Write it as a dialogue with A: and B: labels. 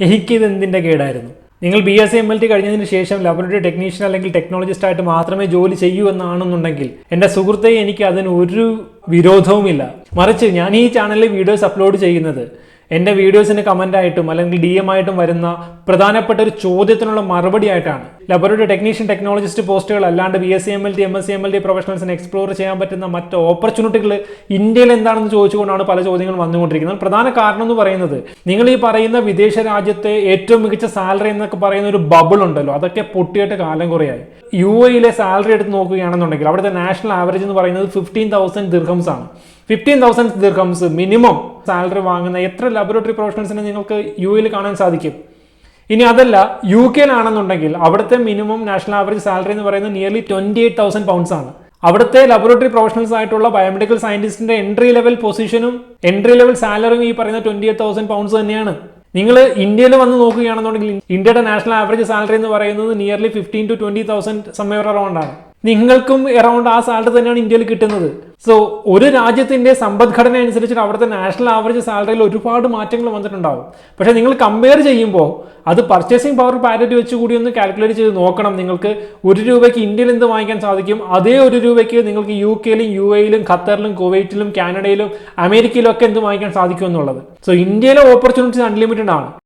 A: എനിക്കിത് എന്തിൻ്റെ കേടായിരുന്നു? നിങ്ങൾ BSc MLT കഴിഞ്ഞതിന് ശേഷം ലബോറട്ടറി ടെക്നീഷ്യൻ അല്ലെങ്കിൽ ടെക്നോളജിസ്റ്റ് ആയിട്ട് മാത്രമേ ജോലി ചെയ്യൂ എന്നാണെന്നുണ്ടെങ്കിൽ എൻ്റെ സുഹൃത്തെ എനിക്ക് അതിന് ഒരു വിരോധവുമില്ല. മറിച്ച് ഞാൻ ഈ ചാനലിൽ വീഡിയോസ് അപ്ലോഡ് ചെയ്യുന്നത് എൻ്റെ വീഡിയോസിന് കമൻ്റായിട്ടും അല്ലെങ്കിൽ DM ആയിട്ടും വരുന്ന പ്രധാനപ്പെട്ട ഒരു ചോദ്യത്തിനുള്ള മറുപടി ആയിട്ടാണ്. ലബോറട്ടറി ടെക്നീഷ്യൻ ടെക്നോളജിസ്റ്റ് പോസ്റ്റുകൾ അല്ലാണ്ട് BSc MLT MSc MLT പ്രൊഫഷണൽസിന് എക്സ്പ്ലോർ ചെയ്യാൻ പറ്റുന്ന മറ്റ് ഓപ്പർച്യൂണിറ്റികൾ ഇന്ത്യയിൽ എന്താണെന്ന് ചോദിച്ചുകൊണ്ടാണ് പല ചോദ്യങ്ങളും വന്നുകൊണ്ടിരിക്കുന്നത്. പ്രധാന കാരണം എന്ന് പറയുന്നത് നിങ്ങൾ ഈ പറയുന്ന വിദേശ രാജ്യത്തെ ഏറ്റവും മികച്ച സാലറി എന്നൊക്കെ പറയുന്ന ഒരു ബബിൾ ഉണ്ടല്ലോ, അതൊക്കെ പൊട്ടിയിട്ട് കാലം കുറയായി. UAE സാലറി എടുത്ത് നോക്കുകയാണെന്നുണ്ടെങ്കിൽ അവിടുത്തെ നാഷണൽ ആവറേജ് എന്ന് പറയുന്നത് 15,000 ദിർഹംസ് ആണ്. 15,000 ദിർഹംസ് മിനിമം സാലറി വാങ്ങുന്ന എത്ര ലബോറട്ടറി പ്രൊഫഷണൽസിനെ നിങ്ങൾക്ക് UAE കാണാൻ സാധിക്കും? ഇനി അതല്ല, UK ആണെന്നുണ്ടെങ്കിൽ അവിടുത്തെ മിനിമം നാഷണൽ ആവറേജ് സാലറി എന്ന് പറയുന്നത് നിയർലി 28,000 പൗണ്ട്സ് ആണ്. അവിടുത്തെ ലബോറട്ടറി പ്രൊഫഷണൽസ് ആയിട്ടുള്ള ബയോമെഡിക്കൽ സയന്റിസ്റ്റിന്റെ എൻട്രി ലെവൽ പൊസിഷനും എൻട്രി ലെവൽ സാലറിയും ഈ പറയുന്ന 28,000 പൗണ്ട്സ് തന്നെയാണ്. നിങ്ങൾ ഇന്ത്യയിൽ വന്ന് നോക്കുകയാണെന്നുണ്ടെങ്കിൽ ഇന്ത്യയുടെ നാഷണൽ ആവറേജ് സാലറി എന്ന് പറയുന്നത് നിയർലി 15,000 to 20,000 സംവെയർ അറൗണ്ട് ആണ്. നിങ്ങൾക്കും അറൗണ്ട് ആ സാലറി തന്നെയാണ് ഇന്ത്യയിൽ കിട്ടുന്നത്. സോ ഒരു രാജ്യത്തിന്റെ സമ്പദ്ഘടന അനുസരിച്ചിട്ട് അവിടുത്തെ നാഷണൽ ആവറേജ് സാലറിയിൽ ഒരുപാട് മാറ്റങ്ങൾ വന്നിട്ടുണ്ടാവും. പക്ഷേ നിങ്ങൾ കമ്പയർ ചെയ്യുമ്പോൾ അത് പർച്ചേസിംഗ് പവർ പാരിറ്റി വെച്ച് കൂടി ഒന്ന് കാൽക്കുലേറ്റ് ചെയ്ത് നോക്കണം. നിങ്ങൾക്ക് ₹1 ഇന്ത്യയിൽ എന്ത് വാങ്ങിക്കാൻ സാധിക്കും, അതേ ₹1 നിങ്ങൾക്ക് UK-യിലും UAE-യിലും ഖത്തറിലും കുവൈറ്റിലും കാനഡയിലും അമേരിക്കയിലും ഒക്കെ എന്ത് വാങ്ങിക്കാൻ സാധിക്കും എന്നുള്ളത്. സോ ഇന്ത്യയിലെ ഓപ്പർച്യൂണിറ്റീസ് അൺലിമിറ്റഡ് ആണ്.